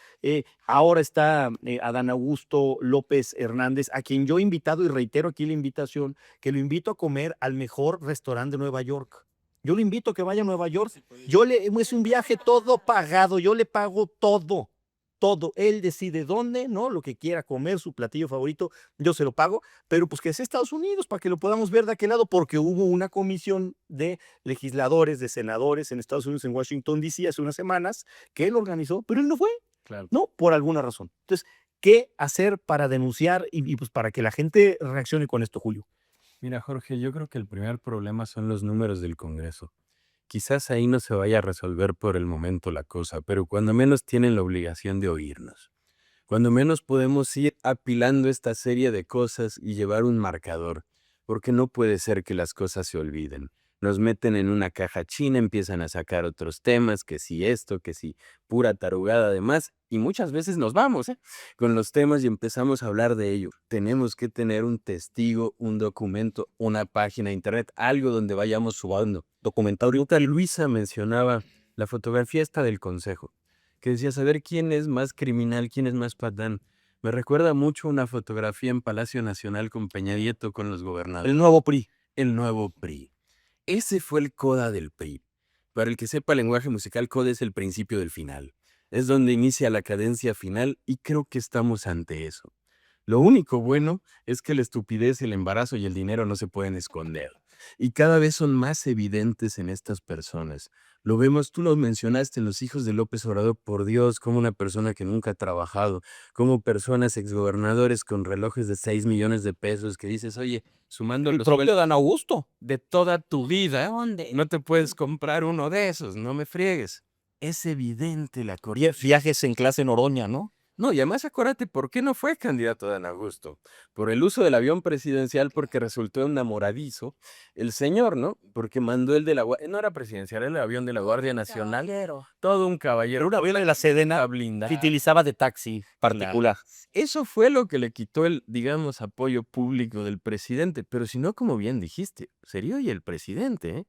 ahora está Adán Augusto López Hernández, a quien yo he invitado y reitero aquí la invitación, que lo invito a comer al mejor restaurante de Nueva York. Yo le invito a que vaya a Nueva York. Es un viaje todo pagado, yo le pago todo. Todo, él decide dónde, ¿no? Lo que quiera comer, su platillo favorito, yo se lo pago, pero pues que sea Estados Unidos para que lo podamos ver de aquel lado, porque hubo una comisión de legisladores, de senadores en Estados Unidos, en Washington, D.C. hace unas semanas, que él organizó, pero él no fue, Claro. ¿no? Por alguna razón. Entonces, ¿qué hacer para denunciar y pues para que la gente reaccione con esto, Julio? Mira, Jorge, yo creo que el primer problema son los números del Congreso. Quizás ahí no se vaya a resolver por el momento la cosa, pero cuando menos tienen la obligación de oírnos. Cuando menos podemos ir apilando esta serie de cosas y llevar un marcador, porque no puede ser que las cosas se olviden. Nos meten en una caja china, empiezan a sacar otros temas, que si esto, que si pura tarugada además, y muchas veces nos vamos con los temas y empezamos a hablar de ello. Tenemos que tener un testigo, un documento, una página de internet, algo donde vayamos subando. Documentado. Ahorita Luisa mencionaba la fotografía esta del consejo, que decía saber quién es más criminal, quién es más patán. Me recuerda mucho una fotografía en Palacio Nacional con Peña Nieto con los gobernadores. El nuevo PRI. El nuevo PRI. Ese fue el coda del PRI. Para el que sepa lenguaje musical, coda es el principio del final. Es donde inicia la cadencia final y creo que estamos ante eso. Lo único bueno es que la estupidez, el embarazo y el dinero no se pueden esconder. Y cada vez son más evidentes en estas personas. Lo vemos, tú lo mencionaste, los hijos de López Obrador, por Dios, como una persona que nunca ha trabajado, como personas exgobernadores con relojes de 6 millones de pesos que dices, oye, sumando El los propio sueldos Dan Augusto. de toda tu vida, ¿Dónde? no te puedes comprar uno de esos, no me friegues. Es evidente la corrupción. Viajes en clase Noroña, ¿no? No, y además acuérdate, ¿por qué no fue candidato Dan Augusto? Por el uso del avión presidencial, porque resultó enamoradizo. El señor, ¿no? Porque mandó el de la no era presidencial, era el avión de la Guardia Nacional. Caballero. Todo un caballero. Era un avión de la Sedena blinda. que utilizaba de taxi particular. Eso fue lo que le quitó el, digamos, apoyo público del presidente. Pero si no, como bien dijiste, sería hoy el presidente, ¿eh?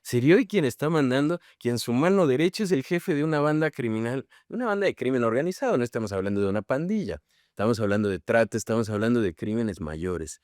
Sería hoy quien está mandando, quien su mano derecha es el jefe de una banda criminal, de una banda de crimen organizado. No estamos hablando de una pandilla, estamos hablando de trata, estamos hablando de crímenes mayores.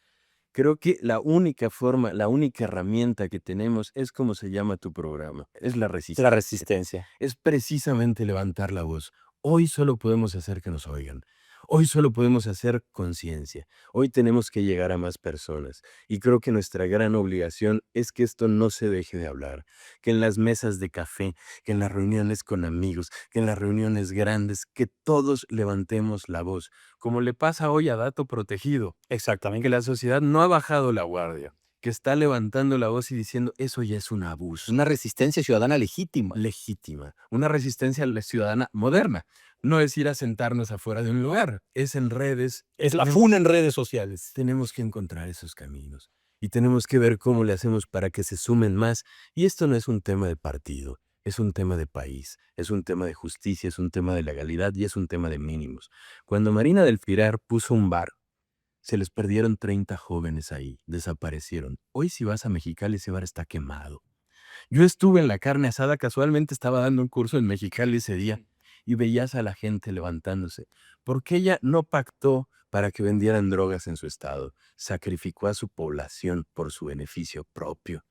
Creo que la única forma, la única herramienta que tenemos es como se llama tu programa, es la resistencia. La resistencia. Es precisamente levantar la voz. Hoy solo podemos hacer que nos oigan. Hoy solo podemos hacer conciencia. Hoy tenemos que llegar a más personas. Y creo que nuestra gran obligación es que esto no se deje de hablar. Que en las mesas de café, que en las reuniones con amigos, que en las reuniones grandes, que todos levantemos la voz. Como le pasa hoy a Dato Protegido. Exactamente. Que la sociedad no ha bajado la guardia. que está levantando la voz y diciendo, eso ya es un abuso. Es una resistencia ciudadana legítima. Legítima, una resistencia ciudadana moderna. No es ir a sentarnos afuera de un lugar, es en redes. Es la Tenemos- funa en redes sociales. Tenemos que encontrar esos caminos y tenemos que ver cómo le hacemos para que se sumen más. Y esto no es un tema de partido, es un tema de país, es un tema de justicia, es un tema de legalidad y es un tema de mínimos. Cuando Marina del Pilar puso un bar, se les perdieron 30 jóvenes ahí, desaparecieron. Hoy si vas a Mexicali ese bar está quemado. Yo estuve en la carne asada, casualmente estaba dando un curso en Mexicali ese día y veías a la gente levantándose, porque ella no pactó para que vendieran drogas en su estado, sacrificó a su población por su beneficio propio.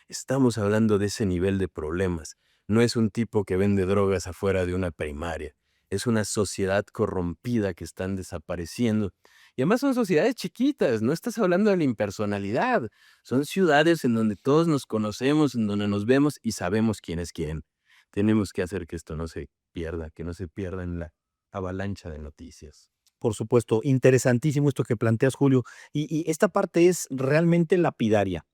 Estamos hablando de ese nivel de problemas. No es un tipo que vende drogas afuera de una primaria, es una sociedad corrompida que están desapareciendo. Y además son sociedades chiquitas, no estás hablando de la impersonalidad. Son ciudades en donde todos nos conocemos, en donde nos vemos y sabemos quién es quién. Tenemos que hacer que esto no se pierda, que no se pierda en la avalancha de noticias. Por supuesto, interesantísimo esto que planteas, Julio. Y esta parte es realmente lapidaria.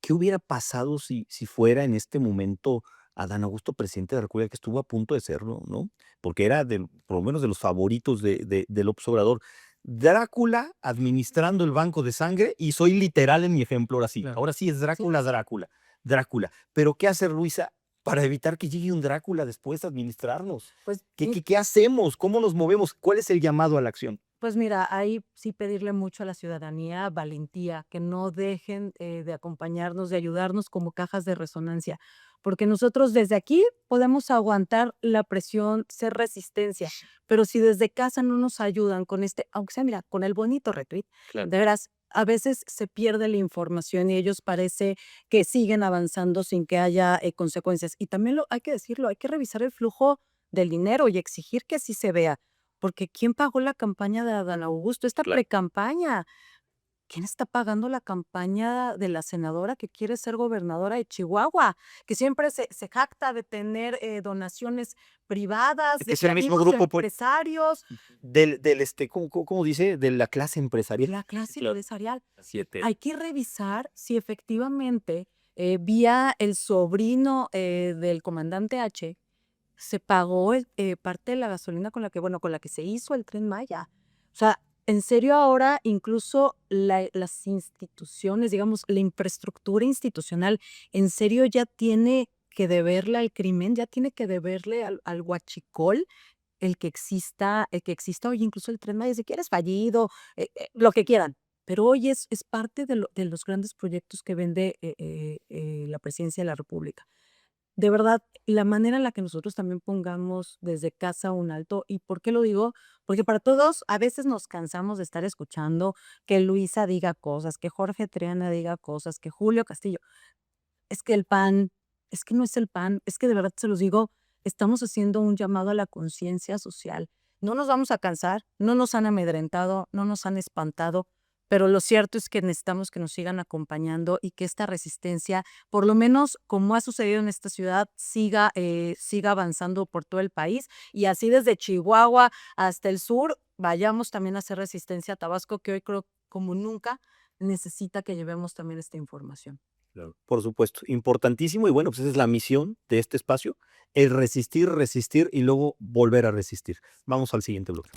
¿Qué hubiera pasado si fuera en este momento Adán Augusto presidente de la República, que estuvo a punto de serlo, ¿no? Porque era por lo menos de los favoritos de López Obrador. Drácula administrando el banco de sangre, y soy literal en mi ejemplo ahora sí. Claro. Ahora sí es Drácula, Drácula. Pero ¿qué hace Luisa para evitar que llegue un Drácula después a administrarnos? Pues, ¿Qué hacemos? ¿Cómo nos movemos? ¿Cuál es el llamado a la acción? Pues mira, ahí sí pedirle mucho a la ciudadanía valentía, que no dejen de acompañarnos, de ayudarnos como cajas de resonancia, porque nosotros desde aquí podemos aguantar la presión, ser resistencia, pero si desde casa no nos ayudan con aunque sea, mira, con el bonito retweet, Claro. de veras, a veces se pierde la información y ellos parece que siguen avanzando sin que haya consecuencias. Y también hay que decirlo, hay que revisar el flujo del dinero y exigir que sí se vea. Porque ¿quién pagó la campaña de Adán Augusto? Esta Claro. precampaña. ¿Quién está pagando la campaña de la senadora que quiere ser gobernadora de Chihuahua? Que siempre se jacta de tener donaciones privadas, Que de es el mismo amigos grupo, pues. empresarios, ¿Cómo dice? De la clase de empresarial. la clase Claro. empresarial. 7. Hay que revisar si efectivamente vía el sobrino del comandante H se pagó parte de la gasolina con la que se hizo el Tren Maya. O sea, en serio ahora incluso las instituciones, digamos, la infraestructura institucional, en serio ya tiene que deberle al crimen, ya tiene que deberle al huachicol el que exista hoy incluso el Tren Maya, si quieres fallido, lo que quieran. Pero hoy es parte de los grandes proyectos que vende la presidencia de la República. De verdad, la manera en la que nosotros también pongamos desde casa un alto, ¿y por qué lo digo? Porque para todos a veces nos cansamos de estar escuchando que Luisa diga cosas, que Jorge Triana diga cosas, que Julio Castillo. Es que el PAN, es que no es el PAN, es que de verdad se los digo, estamos haciendo un llamado a la conciencia social. No nos vamos a cansar, no nos han amedrentado, no nos han espantado, pero lo cierto es que necesitamos que nos sigan acompañando y que esta resistencia, por lo menos como ha sucedido en esta ciudad, siga avanzando por todo el país y así desde Chihuahua hasta el sur, vayamos también a hacer resistencia a Tabasco, que hoy creo como nunca necesita que llevemos también esta información. Claro. Por supuesto, importantísimo, y bueno, pues esa es la misión de este espacio, el resistir, resistir y luego volver a resistir. Vamos al siguiente bloque.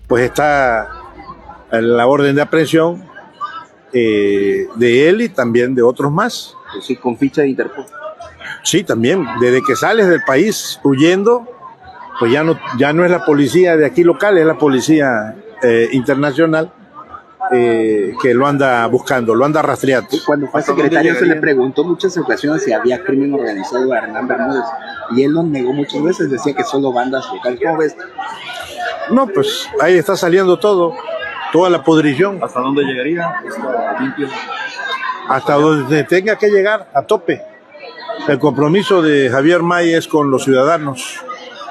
Pues está la orden de aprehensión de él y también de otros más. Sí, con ficha de Interpol. Sí, también, desde que sales del país huyendo, pues ya no es la policía de aquí local, es la policía internacional que lo anda buscando, lo anda rastreando. Cuando fue secretario se le preguntó muchas ocasiones si había crimen organizado a Hernán Bermúdez y él lo negó muchas veces, decía que solo bandas locales. ¿Cómo ves? No, pues ahí está saliendo todo, toda la podrición. ¿Hasta dónde llegaría esto limpio? Hasta donde tenga que llegar, a tope. El compromiso de Javier May es con los ciudadanos,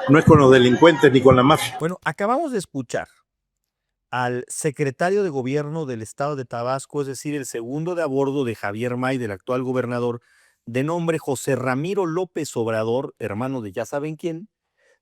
no es con los delincuentes ni con la mafia. Bueno, acabamos de escuchar al secretario de gobierno del estado de Tabasco, es decir, el segundo de a bordo de Javier May, del actual gobernador, de nombre José Ramiro López Obrador, hermano de ya saben quién,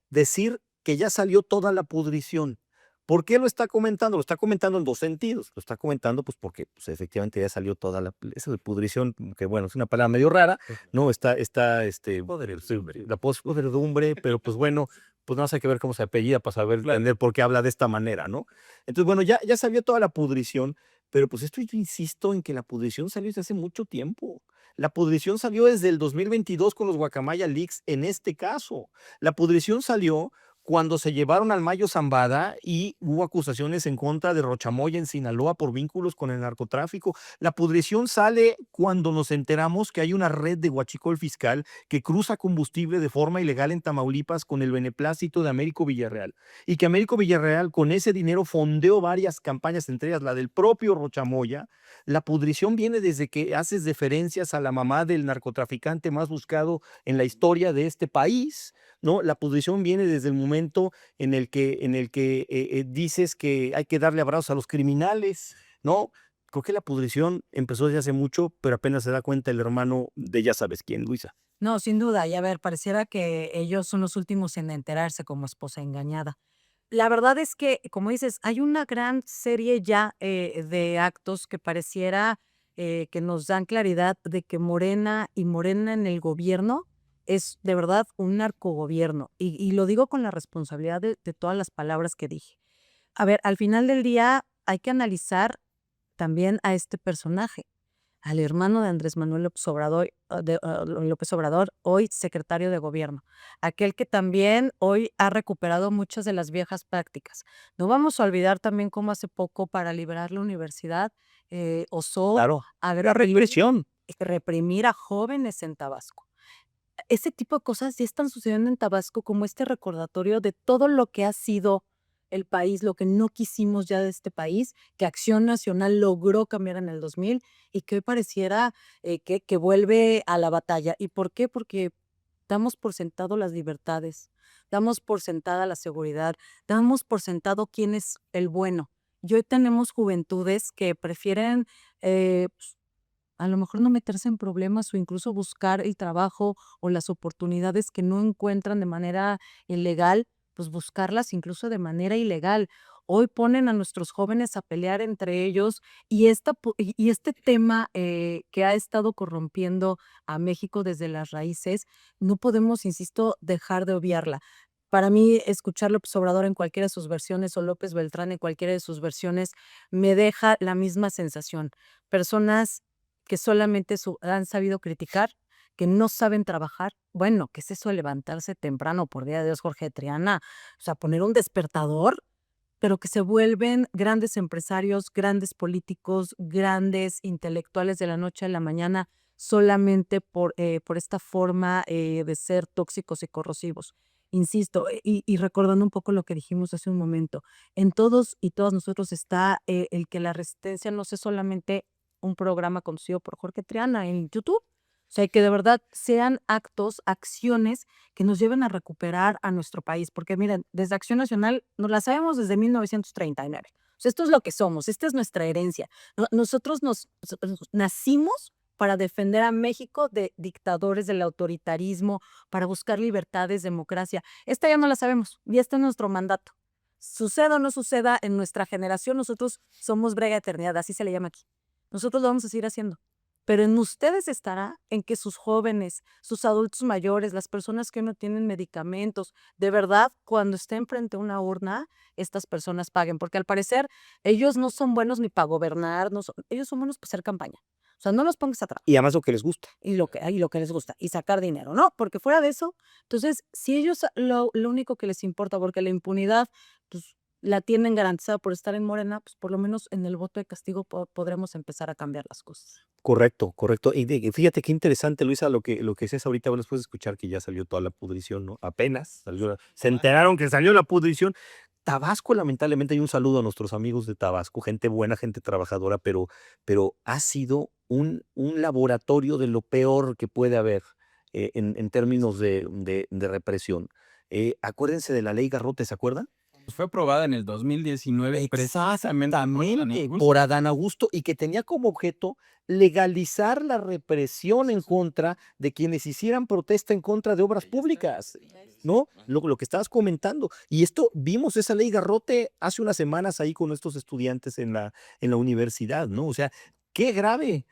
decir que ya salió toda la pudrición. ¿Por qué lo está comentando? Lo está comentando en dos sentidos. Lo está comentando pues porque pues, efectivamente ya salió toda esa pudrición, que bueno, es una palabra medio rara, ¿no? Está la podredumbre, pero pues bueno, pues no sé, hay que ver cómo se apellida para saber entender por qué habla de esta manera, ¿no? Entonces, bueno, ya salió toda la pudrición, pero pues esto yo insisto en que la pudrición salió desde hace mucho tiempo. La pudrición salió desde el 2022 con los Guacamaya Leaks en este caso. La pudrición salió cuando se llevaron al Mayo Zambada y hubo acusaciones en contra de Rochamoya en Sinaloa por vínculos con el narcotráfico. La pudrición sale cuando nos enteramos que hay una red de huachicol fiscal que cruza combustible de forma ilegal en Tamaulipas con el beneplácito de Américo Villarreal y que Américo Villarreal con ese dinero fondeó varias campañas, entre ellas la del propio Rochamoya. La pudrición viene desde que haces deferencias a la mamá del narcotraficante más buscado en la historia de este país, ¿no? La pudrición viene desde el momento en el que dices que hay que darle abrazos a los criminales, ¿no? Creo que la pudrición empezó desde hace mucho, pero apenas se da cuenta el hermano de ya sabes quién, Luisa. No, sin duda. Y a ver, pareciera que ellos son los últimos en enterarse como esposa engañada. La verdad es que, como dices, hay una gran serie ya de actos que pareciera que nos dan claridad de que Morena y Morena en el gobierno es de verdad un narcogobierno. Y lo digo con la responsabilidad de todas las palabras que dije. A ver, al final del día hay que analizar también a este personaje, al hermano de Andrés Manuel López Obrador, hoy secretario de gobierno, aquel que también hoy ha recuperado muchas de las viejas prácticas. No vamos a olvidar también cómo hace poco para liberar la universidad osó Claro, la agredir, represión. reprimir a jóvenes en Tabasco. Ese tipo de cosas ya están sucediendo en Tabasco como este recordatorio de todo lo que ha sido el país, lo que no quisimos ya de este país, que Acción Nacional logró cambiar en el 2000 y que hoy pareciera que vuelve a la batalla. ¿Y por qué? Porque damos por sentado las libertades, damos por sentada la seguridad, damos por sentado quién es el bueno. Y hoy tenemos juventudes que prefieren a lo mejor no meterse en problemas o incluso buscar el trabajo o las oportunidades que no encuentran de manera ilegal, pues buscarlas incluso de manera ilegal. Hoy ponen a nuestros jóvenes a pelear entre ellos y este tema que ha estado corrompiendo a México desde las raíces, no podemos, insisto, dejar de obviarla. Para mí, escuchar López Obrador en cualquiera de sus versiones o López Beltrán en cualquiera de sus versiones me deja la misma sensación. Personas que solamente han sabido criticar, que no saben trabajar. Bueno, ¿qué es eso de levantarse temprano, por Día de Dios, Jorge Triana? O sea, poner un despertador, pero que se vuelven grandes empresarios, grandes políticos, grandes intelectuales de la noche a la mañana solamente por esta forma de ser tóxicos y corrosivos. Insisto, y recordando un poco lo que dijimos hace un momento, en todos y todas nosotros está el que la resistencia no sea solamente un programa conducido por Jorge Triana en YouTube. O sea, que de verdad sean actos, acciones que nos lleven a recuperar a nuestro país. Porque miren, desde Acción Nacional nos la sabemos desde 1939. O sea, esto es lo que somos, esta es nuestra herencia. Nosotros nacimos para defender a México de dictadores, del autoritarismo, para buscar libertades, democracia. Esta ya no la sabemos y este es nuestro mandato. Suceda o no suceda en nuestra generación, nosotros somos brega eternidad, así se le llama aquí. Nosotros lo vamos a seguir haciendo. Pero en ustedes estará en que sus jóvenes, sus adultos mayores, las personas que no tienen medicamentos, de verdad, cuando estén frente a una urna, estas personas paguen. Porque al parecer, ellos no son buenos ni para gobernar, ellos son buenos para hacer campaña. O sea, no los pongas a trabajar. Y además lo que les gusta. Y lo que les gusta, y sacar dinero, ¿no? Porque fuera de eso, entonces, si ellos lo único que les importa, porque la impunidad, pues, la tienen garantizada por estar en Morena, pues por lo menos en el voto de castigo podremos empezar a cambiar las cosas. Correcto, correcto. Y fíjate qué interesante, Luisa, lo que decías ahorita, bueno, después de escuchar que ya salió toda la pudrición, ¿no? Apenas salió, se enteraron que salió la pudrición. Tabasco, lamentablemente, hay un saludo a nuestros amigos de Tabasco, gente buena, gente trabajadora, pero ha sido un laboratorio de lo peor que puede haber en términos de represión. Acuérdense de la ley Garrote, ¿se acuerdan? Fue aprobada en el 2019 precisamente por Adán Exactamente, Augusto. por Adán Augusto, y que tenía como objeto legalizar la represión en contra de quienes hicieran protesta en contra de obras públicas, ¿no? Lo que estabas comentando. Y esto, vimos esa ley Garrote hace unas semanas ahí con estos estudiantes en la universidad, ¿no? O sea, qué grave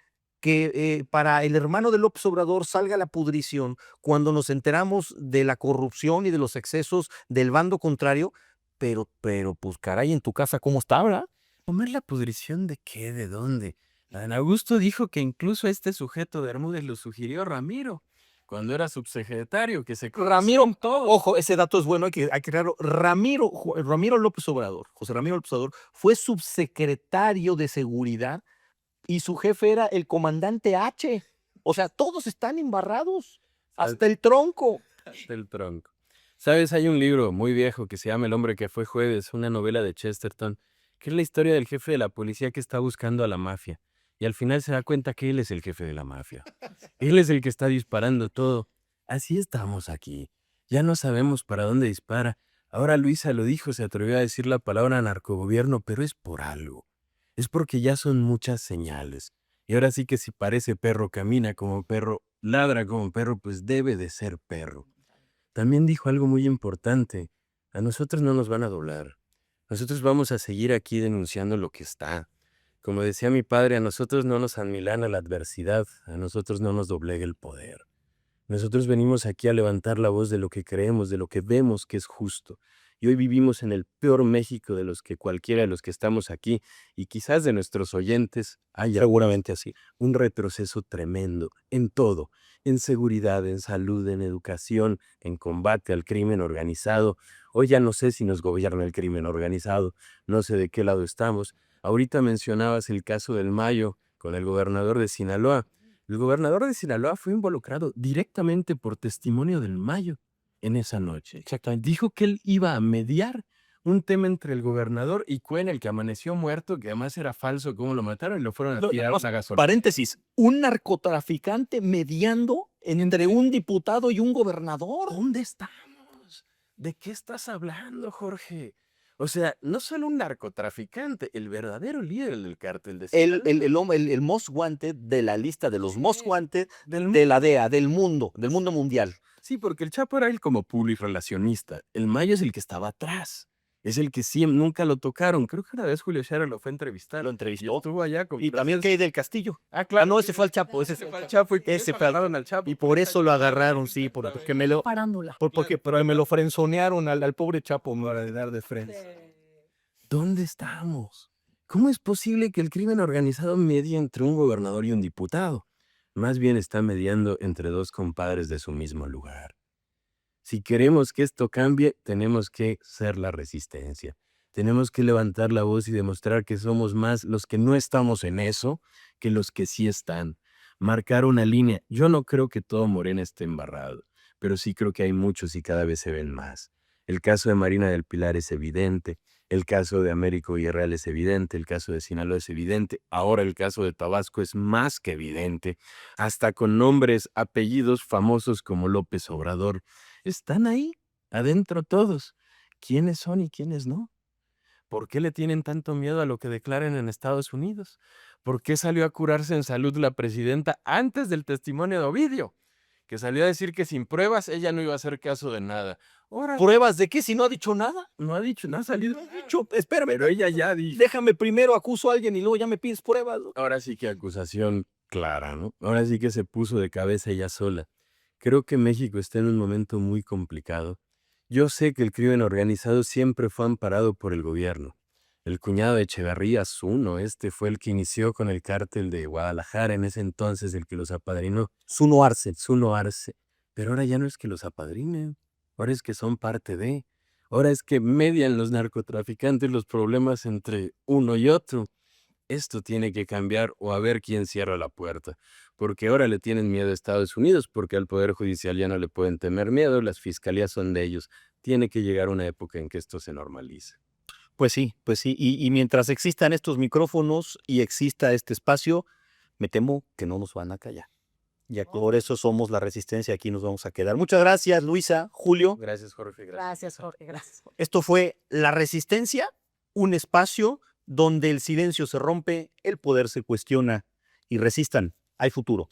que para el hermano de López Obrador salga la pudrición cuando nos enteramos de la corrupción y de los excesos del bando contrario, pero pues caray, en tu casa, ¿cómo está, verdad? ¿Comer la pudrición de qué? ¿De dónde? Adán Augusto dijo que incluso este sujeto de Bermúdez lo sugirió Ramiro, cuando era subsecretario, que se Ramiro, conocían todos. ojo, ese dato es bueno, hay que aclararlo. Ramiro López Obrador, José Ramiro López Obrador, fue subsecretario de Seguridad y su jefe era el comandante H. O sea, todos están embarrados, hasta el tronco. Hasta el tronco. ¿Sabes? Hay un libro muy viejo que se llama El hombre que fue jueves, una novela de Chesterton, que es la historia del jefe de la policía que está buscando a la mafia. Y al final se da cuenta que él es el jefe de la mafia. Él es el que está disparando todo. Así estamos aquí. Ya no sabemos para dónde dispara. Ahora Luisa lo dijo, se atrevió a decir la palabra narcogobierno, pero es por algo. Es porque ya son muchas señales. Y ahora sí que si parece perro, camina como perro, ladra como perro, pues debe de ser perro. También dijo algo muy importante. A nosotros no nos van a doblar. Nosotros vamos a seguir aquí denunciando lo que está. Como decía mi padre, a nosotros no nos amilana la adversidad, a nosotros no nos doblega el poder. Nosotros venimos aquí a levantar la voz de lo que creemos, de lo que vemos que es justo. Y hoy vivimos en el peor México de los que cualquiera de los que estamos aquí, y quizás de nuestros oyentes, haya seguramente así, un retroceso tremendo en todo, en seguridad, en salud, en educación, en combate al crimen organizado. Hoy ya no sé si nos gobierna el crimen organizado, no sé de qué lado estamos. Ahorita mencionabas el caso del Mayo con el gobernador de Sinaloa. El gobernador de Sinaloa fue involucrado directamente por testimonio del Mayo en esa noche. Exactamente. Dijo que él iba a mediar un tema entre el gobernador y Cuen, el que amaneció muerto, que además era falso cómo lo mataron y lo fueron a tirar a la gasolina. Paréntesis, un narcotraficante mediando entre un diputado y un gobernador. ¿Dónde estamos? ¿De qué estás hablando, Jorge? O sea, no solo un narcotraficante, el verdadero líder del cártel de Sinaloa. El most wanted de la lista de los most wanted Del de la DEA, del mundo mundial. Sí, porque el Chapo era él como publirelacionista. El Mayo es el que estaba atrás. Es el que nunca lo tocaron. Creo que una vez Julio Scherer lo fue a entrevistar. Lo entrevistó. Y estuvo allá con Y también Kay del Castillo. Ah, claro. Ah, no, ese fue al Chapo. Ese fue al Chapo. ese fue agarraron al Chapo. Y por eso lo agarraron, sí, porque me lo, Parándula. pero me lo frenzonearon al pobre Chapo para dar de frente. ¿Dónde estamos? ¿Cómo es posible que el crimen organizado medie entre un gobernador y un diputado? Más bien está mediando entre dos compadres de su mismo lugar. Si queremos que esto cambie, tenemos que ser la resistencia. Tenemos que levantar la voz y demostrar que somos más los que no estamos en eso que los que sí están. Marcar una línea. Yo no creo que todo Morena esté embarrado, pero sí creo que hay muchos y cada vez se ven más. El caso de Marina del Pilar es evidente. El caso de Américo Villarreal es evidente, el caso de Sinaloa es evidente, ahora el caso de Tabasco es más que evidente, hasta con nombres, apellidos famosos como López Obrador. Están ahí, adentro todos. ¿Quiénes son y quiénes no? ¿Por qué le tienen tanto miedo a lo que declaren en Estados Unidos? ¿Por qué salió a curarse en salud la presidenta antes del testimonio de Ovidio? Que salió a decir que sin pruebas ella no iba a hacer caso de nada. Ahora, ¿Pruebas de qué si no ha dicho nada? no ha dicho, no ha salido. Espérame, Pero ella ya dijo. déjame primero acuso a alguien y luego ya me pides pruebas. Ahora sí que acusación clara, ¿no? Ahora sí que se puso de cabeza ella sola. Creo que México está en un momento muy complicado. Yo sé que el crimen organizado siempre fue amparado por el gobierno. El cuñado de Echeverría, Zuno, fue el que inició con el cártel de Guadalajara en ese entonces, el que los apadrinó. Zuno Arce. Zuno Arce. Pero ahora ya no es que los apadrinen, ahora es que son parte de. Ahora es que median los narcotraficantes los problemas entre uno y otro. Esto tiene que cambiar o a ver quién cierra la puerta, porque ahora le tienen miedo a Estados Unidos, porque al Poder Judicial ya no le pueden temer miedo, las fiscalías son de ellos. Tiene que llegar una época en que esto se normalice. Pues sí. Y mientras existan estos micrófonos y exista este espacio, me temo que no nos van a callar. Y por eso somos la resistencia, aquí nos vamos a quedar. Muchas gracias, Luisa, Julio. Gracias, Jorge. Gracias, Jorge, gracias. Esto fue La Resistencia, un espacio donde el silencio se rompe, el poder se cuestiona y resistan. Hay futuro.